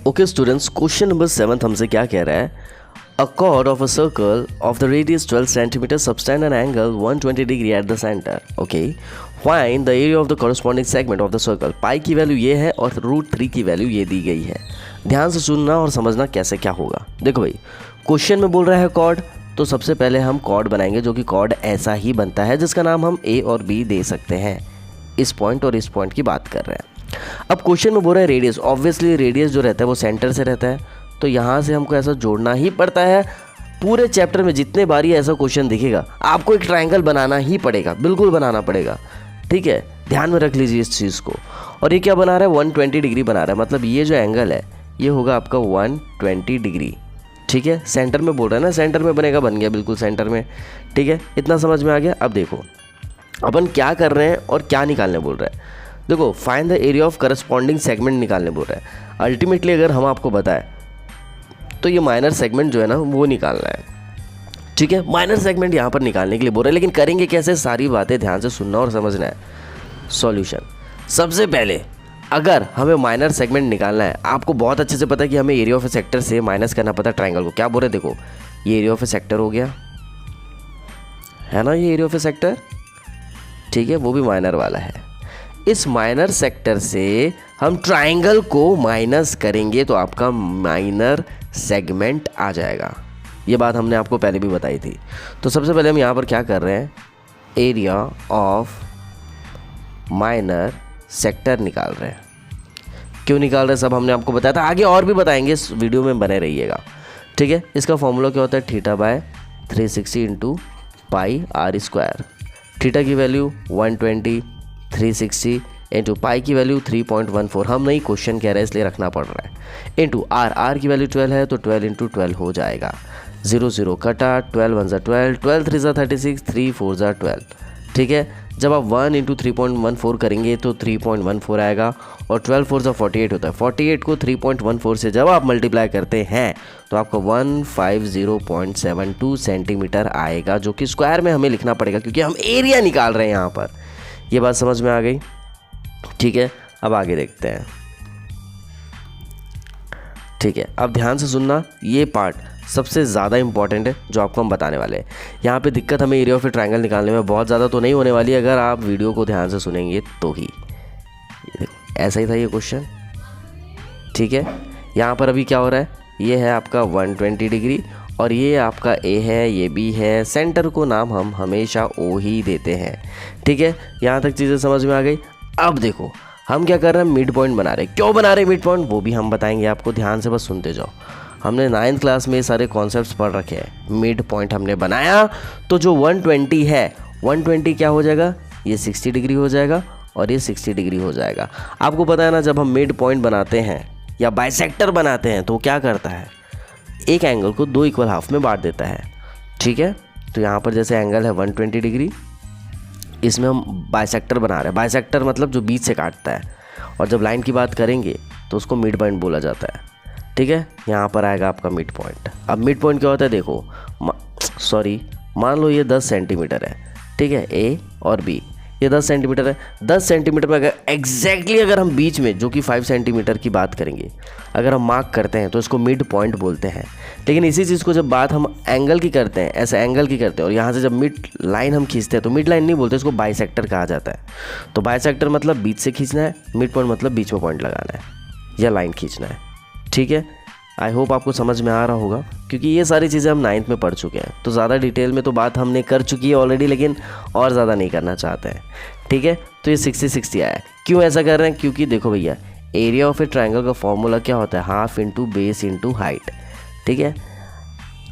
Okay students, question number 7 हमसे क्या कह रहा है। अ chord of a circle of the radius 12 cm subtend an angle 120 degree at the center. Okay, find the area of the corresponding segment of the circle. पाई की value ये है और √3 की वैल्यू ये दी गई है। ध्यान से सुनना और समझना कैसे क्या होगा। देखो भाई, क्वेश्चन में बोल रहा है कॉर्ड, तो सबसे पहले हम कॉर्ड बनाएंगे जो कि कॉर्ड ऐसा ही बनता है जिसका नाम हम ए और बी दे सकते हैं। इस पॉइंट और इस पॉइंट की बात कर रहे हैं। अब क्वेश्चन में बोल रहा है रेडियस, ऑब्वियसली रेडियस जो रहता है वो सेंटर से रहता है, तो यहाँ से हमको ऐसा जोड़ना ही पड़ता है। पूरे चैप्टर में जितने बार ये ऐसा क्वेश्चन दिखेगा आपको एक ट्रायंगल बनाना ही पड़ेगा, बिल्कुल बनाना पड़ेगा। ठीक है, ध्यान में रख लीजिए इस चीज़ को। और ये क्या बना रहा है, 120 डिग्री बना रहा है, मतलब ये जो एंगल है ये होगा आपका 120 डिग्री। ठीक है, सेंटर में बोल रहा है ना, सेंटर में बनेगा, बन गया बिल्कुल सेंटर में। ठीक है, इतना समझ में आ गया। अब देखो अपन क्या कर रहे हैं और क्या निकालने बोल रहा है। देखो, find the area of corresponding segment निकालने बोल रहा है। अल्टीमेटली अगर हम आपको बताएं तो ये माइनर सेगमेंट जो है ना वो निकालना है। ठीक है, माइनर सेगमेंट यहाँ पर निकालने के लिए बोल रहे हैं, लेकिन करेंगे कैसे, सारी बातें ध्यान से सुनना और समझना है। सॉल्यूशन, सबसे पहले अगर हमें माइनर सेगमेंट निकालना है, आपको बहुत अच्छे से पता है कि हमें एरिया ऑफ ए सेक्टर से माइनस करना पता है ट्राइंगल को। क्या बोल रहे हैं, देखो ये एरिया ऑफ ए सेक्टर हो गया है ना, ये एरिया ऑफ ए सेक्टर। ठीक है, वो भी माइनर वाला है। इस माइनर सेक्टर से हम ट्राइंगल को माइनस करेंगे तो आपका माइनर सेगमेंट आ जाएगा। ये बात हमने आपको पहले भी बताई थी। तो सबसे पहले हम यहाँ पर क्या कर रहे हैं, एरिया ऑफ माइनर सेक्टर निकाल रहे हैं। क्यों निकाल रहे हैं सब हमने आपको बताया था, आगे और भी बताएंगे, इस वीडियो में बने रहिएगा। ठीक है, इसका फॉर्मूला क्या होता है, θ/360 into pi r square. Theta की वैल्यू 120, 360 इंटू पाई की वैल्यू 3.14, हम नहीं क्वेश्चन कह रहे हैं इसलिए रखना पड़ रहा है, इंटू आर की वैल्यू 12 है तो 12 इंटू 12 हो जाएगा। 0 0 कटा, 12 1 12, 12 3 36, 3 4 12। ठीक है, जब आप 1 इंटू 3.14 करेंगे तो 3.14 आएगा, और 12 4 48 होता है। 48 को 3.14 से जब आप मल्टीप्लाई करते हैं तो आपको 150.72 सेंटीमीटर आएगा, जो कि स्क्वायर में हमें लिखना पड़ेगा क्योंकि हम एरिया निकाल रहे हैं यहाँ पर। ये बात समझ में आ गई। ठीक है, अब आगे देखते हैं। ठीक है, अब ध्यान से सुनना, ये पार्ट सबसे ज़्यादा इंपॉर्टेंट है जो आपको हम बताने वाले हैं। यहाँ पे दिक्कत हमें एरिया ऑफ ए ट्रायंगल निकालने में बहुत ज़्यादा तो नहीं होने वाली, अगर आप वीडियो को ध्यान से सुनेंगे तो ही। ये देखो, ऐसा ही था ये क्वेश्चन। ठीक है, यहाँ पर अभी क्या हो रहा है, ये है आपका 120 डिग्री और ये आपका ए है, ये बी है। सेंटर को नाम हम हमेशा ओ ही देते हैं। ठीक है, यहाँ तक चीज़ें समझ में आ गई। अब देखो हम क्या कर रहे हैं, मिड पॉइंट बना रहे हैं। क्यों बना रहे हैं मिड पॉइंट, वो भी हम बताएंगे आपको, ध्यान से बस सुनते जाओ। हमने 9th क्लास में ये सारे कॉन्सेप्ट्स पढ़ रखे हैं। मिड पॉइंट हमने बनाया तो जो 120 है, 120 क्या हो जाएगा, ये 60 डिग्री हो जाएगा और ये 60 डिग्री हो जाएगा। आपको पता है ना, जब हम मिड पॉइंट बनाते हैं या बाइसेक्टर बनाते हैं तो क्या करता है, एक एंगल को 2 इक्वल हाफ में बांट देता है। ठीक है, तो यहाँ पर जैसे एंगल है 120 डिग्री, इसमें हम बाइसेक्टर बना रहे हैं। बाइसेक्टर मतलब जो बीच से काटता है, और जब लाइन की बात करेंगे तो उसको मिड पॉइंट बोला जाता है। ठीक है, यहाँ पर आएगा आपका मिड पॉइंट। अब मिड पॉइंट क्या होता है, देखो मान लो ये 10 सेंटीमीटर है। ठीक है, ए और बी ये 10 सेंटीमीटर है। 10 सेंटीमीटर में अगर एग्जैक्टली अगर हम बीच में जो कि 5 सेंटीमीटर की बात करेंगे, अगर हम मार्क करते हैं तो इसको मिड पॉइंट बोलते हैं। लेकिन इसी चीज़ को जब बात हम एंगल की करते हैं, ऐसे एंगल की करते हैं, और यहाँ से जब मिड लाइन हम खींचते हैं तो मिड लाइन नहीं बोलते, इसको बाइसेक्टर कहा जाता है। तो बाइसेक्टर मतलब बीच से खींचना है, मिड पॉइंट मतलब बीच में पॉइंट लगाना है या लाइन खींचना है। ठीक है, आई होप आपको समझ में आ रहा होगा, क्योंकि ये सारी चीज़ें हम 9th में पढ़ चुके हैं, तो ज़्यादा डिटेल में तो बात हमने कर चुकी है ऑलरेडी, लेकिन और ज़्यादा नहीं करना चाहते हैं। ठीक है, तो ये 60-60 आया है। क्यों ऐसा कर रहे हैं, क्योंकि देखो भैया, एरिया ऑफ ए ट्रायंगल का फॉर्मूला क्या होता है, half into base into height. ठीक है,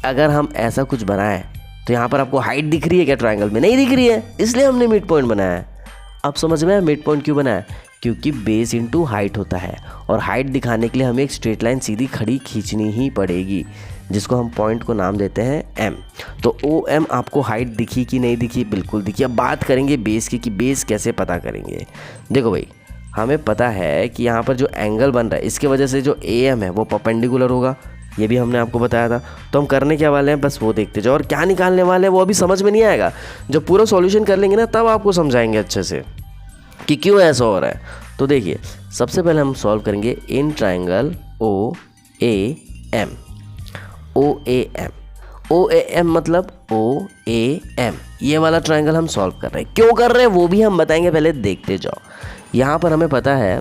अगर हम ऐसा कुछ बनाएं तो यहाँ पर आपको हाइट दिख रही है क्या, ट्रायंगल में नहीं दिख रही है, इसलिए हमने मिड पॉइंट बनाया है। अब समझ में आया मिड पॉइंट क्यों बनाया, क्योंकि बेस इंटू हाइट होता है, और हाइट दिखाने के लिए हमें एक स्ट्रेट लाइन सीधी खड़ी खींचनी ही पड़ेगी, जिसको हम पॉइंट को नाम देते हैं एम। तो ओ एम आपको हाइट दिखी कि नहीं दिखी, बिल्कुल दिखी। अब बात करेंगे बेस की, कि बेस कैसे पता करेंगे। देखो भाई, हमें पता है कि यहाँ पर जो एंगल बन रहा है इसके वजह से जो ए एम है वो परपेंडिकुलर होगा, ये भी हमने आपको बताया था। तो हम करने क्या वाले हैं, बस वो देखते जाओ, और क्या निकालने वाले हैं वो अभी समझ में नहीं आएगा। जब पूरा सॉल्यूशन कर लेंगे ना तब आपको समझाएंगे अच्छे से। कि क्यों ऐसा हो रहा है। तो देखिए सबसे पहले हम सॉल्व करेंगे in triangle O A M. O A M, O A M मतलब ओ ए एम, ये वाला ट्राइंगल हम सॉल्व कर रहे हैं। क्यों कर रहे हैं वो भी हम बताएंगे, पहले देखते जाओ। यहाँ पर हमें पता है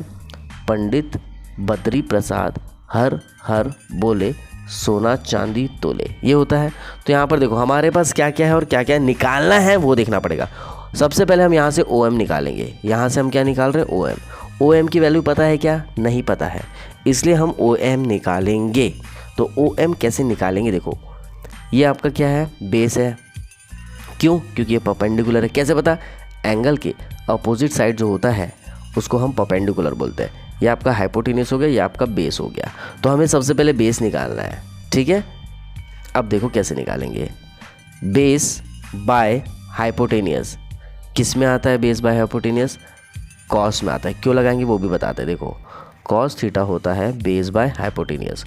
पंडित बद्री प्रसाद हर हर बोले सोना चांदी तोले, ये होता है। तो यहाँ पर देखो हमारे पास क्या क्या है और क्या क्या निकालना है वो देखना पड़ेगा। सबसे पहले हम यहाँ से ओ एम निकालेंगे। यहाँ से हम क्या निकाल रहे हैं, ओ एम। ओ एम की वैल्यू पता है क्या, नहीं पता है, इसलिए हम ओ एम निकालेंगे। तो ओ एम कैसे निकालेंगे, देखो ये आपका क्या है, बेस है। क्यों, क्योंकि ये परपेंडिकुलर है। कैसे पता, एंगल के अपोजिट साइड जो होता है उसको हम परपेंडिकुलर बोलते हैं। ये आपका हाइपोटेन्यूस हो गया, ये आपका बेस हो गया। तो हमें सबसे पहले बेस निकालना है, ठीक है। अब देखो कैसे निकालेंगे, बेस बाय हाइपोटेनियस। किस में आता है बेस बाय हाइपोटेनियस, कॉस में आता है। क्यों लगाएंगे वो भी बताते हैं। देखो कॉस थीटा होता है base by hypotenuse.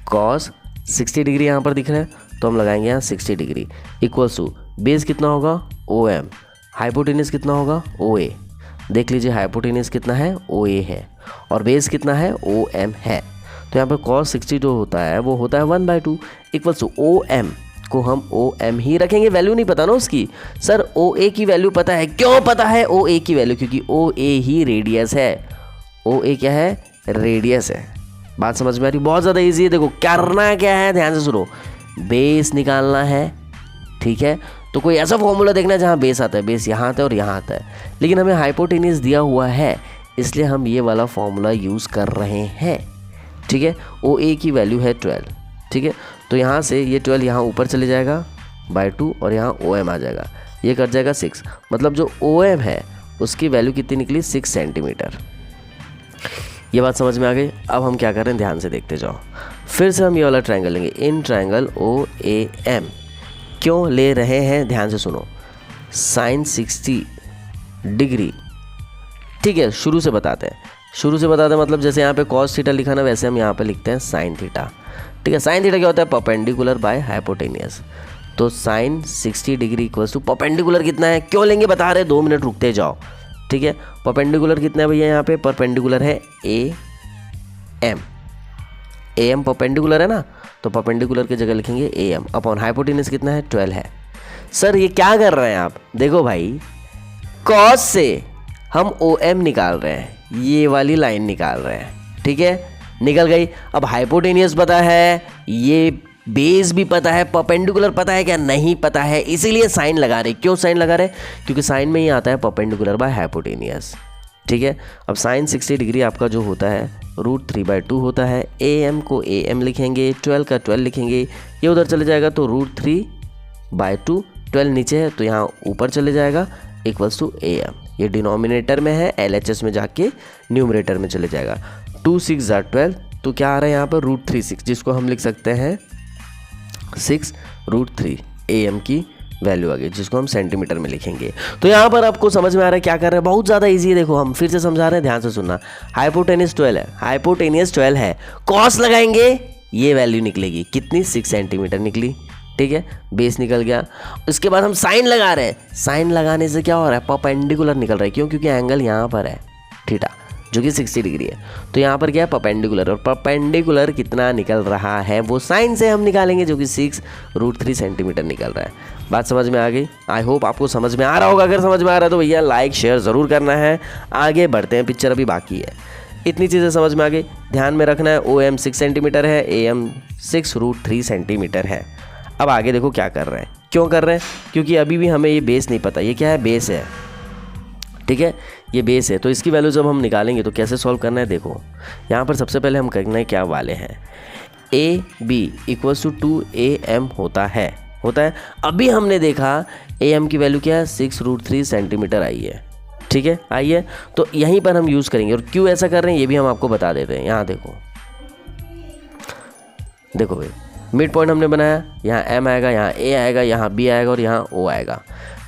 Cos 60 degree यहाँ पर दिख रहा है, तो हम लगाएंगे यहाँ 60 डिग्री इक्वल्स टू बेस कितना होगा, ओ एम, हाइपोटेनियस कितना होगा, ओ ए। देख लीजिए हाइपोटेनियस कितना है, ओ ए है, और बेस कितना है, ओ एम है। तो यहाँ पर cos 60 जो होता है वो होता है 1/2 इक्वल्स टू ओ एम को हम ओ एम ही रखेंगे। वैल्यू नहीं पता ना उसकी, सर ओ ए की वैल्यू पता है। क्यों पता है ओ ए की वैल्यू, क्योंकि ओ ए ही रेडियस है। ओ ए क्या है, रेडियस है। बात समझ में आ रही, बहुत ज़्यादा ईजी है। देखो करना क्या है, ध्यान से सुनो, बेस निकालना है, ठीक है। तो कोई ऐसा फॉर्मूला देखना है जहाँ बेस आता है, बेस यहाँ आता है और यहाँ आता है, लेकिन हमें हाइपोटेन्यूस दिया हुआ है इसलिए हम ये वाला फॉर्मूला यूज़ कर रहे हैं, ठीक है। ओ ए की वैल्यू है 12, ठीक है। तो यहाँ से ये 12 यहाँ ऊपर चले जाएगा /2 और यहाँ ओ एम आ जाएगा, ये कट जाएगा 6। मतलब जो ओ एम है उसकी वैल्यू कितनी निकली, 6 सेंटीमीटर। ये बात समझ में आ गई। अब हम क्या कर रहे हैं, ध्यान से देखते जाओ। फिर से हम ये वाला ट्रायंगल लेंगे, in triangle O A M. क्यों ले रहे हैं, ध्यान से सुनो, साइन 60 डिग्री, ठीक है। शुरू से बताते हैं, मतलब जैसे यहाँ पे कॉस थीटा लिखा ना, वैसे हम यहाँ पे लिखते हैं साइन थीटा, ठीक है। साइन थीटा क्या होता है, परपेंडिकुलर बाय हाइपोटेनियस। तो sine 60 degree equals to perpendicular कितना है, क्यों लेंगे बता रहे, 2 मिनट रुकते जाओ, ठीक है। परपेंडिकुलर कितना है भैया, यहाँ पे परपेंडिकुलर है A M. A M perpendicular है ना, तो परपेंडिकुलर की जगह लिखेंगे ए एम अपॉन हाइपोटेन्यूस कितना है, 12 है। सर ये क्या कर रहे हैं आप, देखो भाई कॉस से हम ओ एम निकाल रहे हैं, ये वाली लाइन निकाल रहे हैं, ठीक है, निकल गई। अब हाइपोटेन्यूस पता है, ये बेस भी पता है, परपेंडिकुलर पता है क्या, नहीं पता है, इसीलिए साइन लगा रहे। क्यों साइन लगा रहे, क्योंकि साइन में ही आता है परपेंडिकुलर बाय हाइपोटेनियस, ठीक है। अब साइन 60 डिग्री आपका जो होता है √3/2 होता है। ए एम को ए एम लिखेंगे, 12 का 12 लिखेंगे, ये उधर चले जाएगा तो √3/2, 12 नीचे है तो यहाँ ऊपर चले जाएगा इक्वल्स टू ए एम। ये डिनोमिनेटर में है, LHS में जाके न्यूमरेटर में चले जाएगा। 2 6 12, तो क्या आ रहा है यहाँ पर √36, जिसको हम लिख सकते हैं 6√3। ए एम की वैल्यू आ गई, जिसको हम सेंटीमीटर में लिखेंगे। तो यहाँ पर आपको समझ में आ रहा है क्या कर रहे हैं, बहुत ज़्यादा इजी है। देखो हम फिर से समझा रहे हैं, ध्यान से सुनना। हाइपोटेन्यूस 12 है, हाइपोटेन्यूस 12 है, कॉस लगाएंगे ये वैल्यू निकलेगी कितनी, 6 सेंटीमीटर निकली, ठीक है। बेस निकल गया। उसके बाद हम साइन लगा रहे हैं, साइन लगाने से क्या हो रहा है, परपेंडिकुलर निकल रहा है। क्यों, क्योंकि एंगल यहाँ पर है थीटा जो कि 60 डिग्री है, तो यहाँ पर क्या है, परपेंडिकुलर। और परपेंडिकुलर कितना निकल रहा है वो साइन से हम निकालेंगे, जो कि 6√3 सेंटीमीटर निकल रहा है। बात समझ में आ गई, आई होप आपको समझ में आ रहा होगा। अगर समझ में आ रहा है तो भैया लाइक शेयर ज़रूर करना है। आगे बढ़ते हैं, पिक्चर अभी बाकी है। इतनी चीज़ें समझ में आ गई, ध्यान में रखना है। ओ एम 6 सेंटीमीटर है, ए एम 6√3 सेंटीमीटर है। अब आगे देखो क्या कर रहे हैं, क्यों कर रहे हैं, क्योंकि अभी भी हमें ये बेस नहीं पता। ये क्या है, बेस है, ठीक है, ये बेस है। तो इसकी वैल्यू जब हम निकालेंगे तो कैसे सॉल्व करना है, देखो यहाँ पर सबसे पहले हम करना है क्या वाले हैं, A B equals to 2am होता है। अभी हमने देखा am की वैल्यू क्या है, 6√3 सेंटीमीटर आई है, ठीक है, आई है। तो यहीं पर हम यूज़ करेंगे। और क्यों ऐसा कर रहे हैं ये भी हम आपको बता देते हैं। यहाँ देखो भाई, मिड पॉइंट हमने बनाया, यहाँ m आएगा, यहाँ a आएगा, यहाँ b आएगा और यहाँ o आएगा,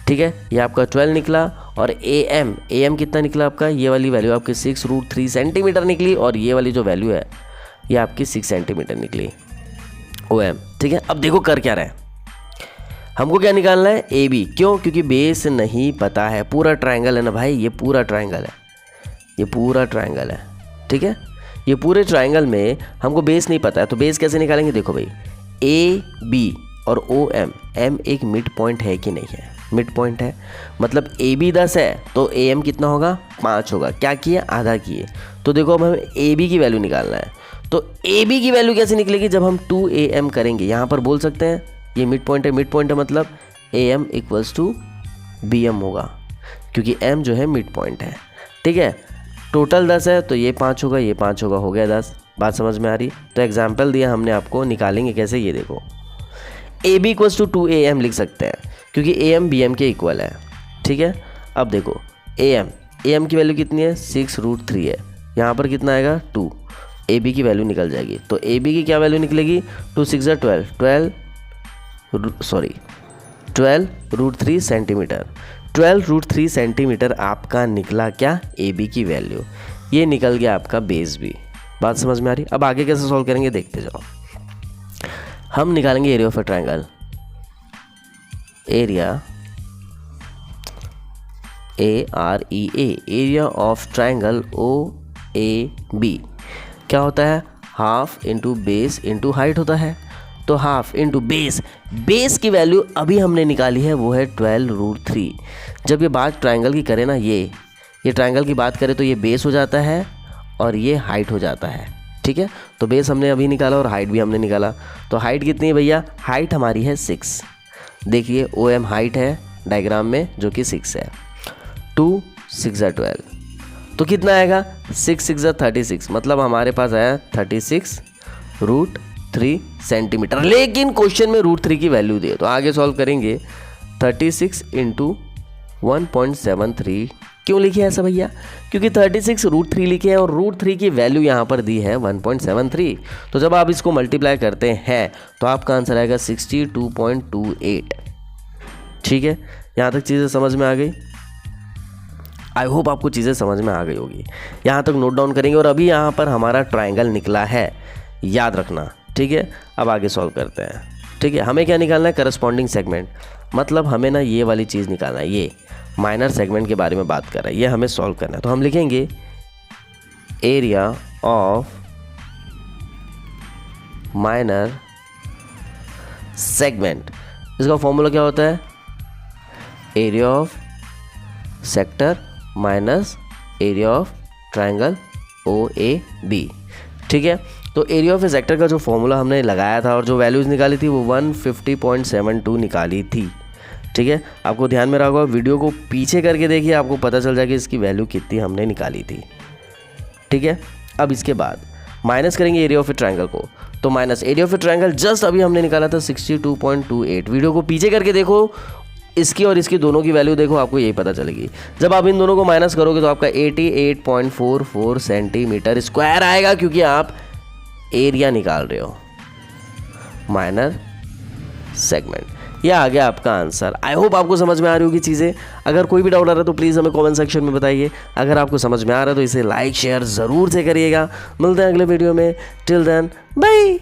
ठीक है। ये आपका 12 निकला। और am कितना निकला आपका, ये वाली वैल्यू आपकी 6√3 सेंटीमीटर निकली। और ये वाली जो वैल्यू है ये आपकी 6 सेंटीमीटर निकली, OM, ठीक है। अब देखो कर क्या रहा है, हमको क्या निकालना है, AB। क्यों, क्योंकि बेस नहीं पता है। पूरा ट्रायंगल है ना भाई, ये पूरा ट्रायंगल है, ये पूरा ट्रायंगल है, ठीक है। ये पूरे ट्रायंगल में हमको बेस नहीं पता है, तो बेस कैसे निकालेंगे? देखो भाई, ए बी और ओ एम, एम एक मिड पॉइंट है कि नहीं है? मिड पॉइंट है, मतलब ए बी 10 है तो ए एम कितना होगा? 5 होगा। क्या किए? आधा किए। तो देखो अब हमें ए बी की वैल्यू निकालना है, तो ए बी की वैल्यू कैसे निकलेगी? जब हम 2am करेंगे, यहाँ पर बोल सकते हैं ये मिड पॉइंट है, मिड पॉइंट है मतलब am इक्वल्स टू bm होगा, क्योंकि m जो है मिड पॉइंट है, ठीक है। टोटल 10 है तो ये 5 होगा, ये 5 होगा, हो गया 10। बात समझ में आ रही? तो एग्जाम्पल दिया हमने आपको, निकालेंगे कैसे ये देखो। A B equals to 2am लिख सकते हैं, क्योंकि am bm के इक्वल है, ठीक है। अब देखो am की वैल्यू कितनी है? 6√3 है, यहाँ पर कितना आएगा? 2। ए बी की वैल्यू निकल जाएगी, तो ए बी की क्या वैल्यू निकलेगी? 2 6 12√3 सेंटीमीटर। 12√3 सेंटीमीटर आपका निकला क्या? ए बी की वैल्यू। ये निकल गया आपका बेस भी। बात समझ में आ रही? अब आगे कैसे सॉल्व करेंगे देखते जाओ। हम निकालेंगे area of A triangle. Area area of triangle OAB क्या होता है? Half into base into height होता है। तो हाफ इंटू बेस की वैल्यू अभी हमने निकाली है, वो है 12√3। जब ये बात ट्रायंगल की करें ना, ये ट्रायंगल की बात करें तो ये बेस हो जाता है और ये हाइट हो जाता है, ठीक है। तो बेस हमने अभी निकाला और हाइट भी हमने निकाला। तो हाइट कितनी है भैया? हाइट हमारी है 6। देखिए OM हाइट है डायग्राम में, जो कि 6 है। 2 6 12, तो कितना आएगा? 6 6 36, मतलब हमारे पास आया 36√3 सेंटीमीटर। लेकिन क्वेश्चन में √3 की वैल्यू दी है, तो आगे सॉल्व करेंगे। 36 इंटू 1.73 क्यों लिखे ऐसा भैया? क्योंकि 36√3 लिखे हैं और √3 की वैल्यू यहाँ पर दी है 1.73। तो जब आप इसको मल्टीप्लाई करते हैं तो आपका आंसर आएगा 62.28, ठीक है। यहाँ तक चीज़ें समझ में आ गई? आई होप आपको चीज़ें समझ में आ गई होगी। यहाँ तक नोट डाउन करेंगे और अभी यहाँ पर हमारा ट्रायंगल निकला है, याद रखना, ठीक है। अब आगे सॉल्व करते हैं, ठीक है। हमें क्या निकालना है? करस्पॉन्डिंग सेगमेंट, मतलब हमें ना ये वाली चीज़ निकालना है। ये माइनर सेगमेंट के बारे में बात कर रहा है, ये हमें सॉल्व करना है। तो हम लिखेंगे एरिया ऑफ माइनर सेगमेंट। इसका फॉर्मूला क्या होता है? Area of sector minus area of triangle OAB, ठीक है। तो एरिया ऑफ ए सेक्टर का जो फॉर्मूला हमने लगाया था और जो वैल्यूज़ निकाली थी वो 150.72 निकाली थी, ठीक है। आपको ध्यान में रखा होगा, वीडियो को पीछे करके देखिए, आपको पता चल जाएगा इसकी वैल्यू कितनी हमने निकाली थी, ठीक है। अब इसके बाद माइनस करेंगे एरिया ऑफ ए ट्रायंगल को, तो minus area of A triangle just अभी हमने निकाला था 62.28। वीडियो को पीछे करके देखो, इसकी और इसकी दोनों की वैल्यू देखो, आपको यही पता चलेगी। जब आप इन दोनों को माइनस करोगे तो आपका 88.44 सेंटीमीटर स्क्वायर आएगा, क्योंकि आप एरिया निकाल रहे हो, माइनर सेगमेंट। यह आ गया आपका आंसर। आई होप आपको समझ में आ रही होगी चीज़ें। अगर कोई भी डाउट आ रहा है तो प्लीज़ हमें कमेंट सेक्शन में बताइए। अगर आपको समझ में आ रहा है तो इसे लाइक शेयर ज़रूर से करिएगा। मिलते हैं अगले वीडियो में। Till then bye.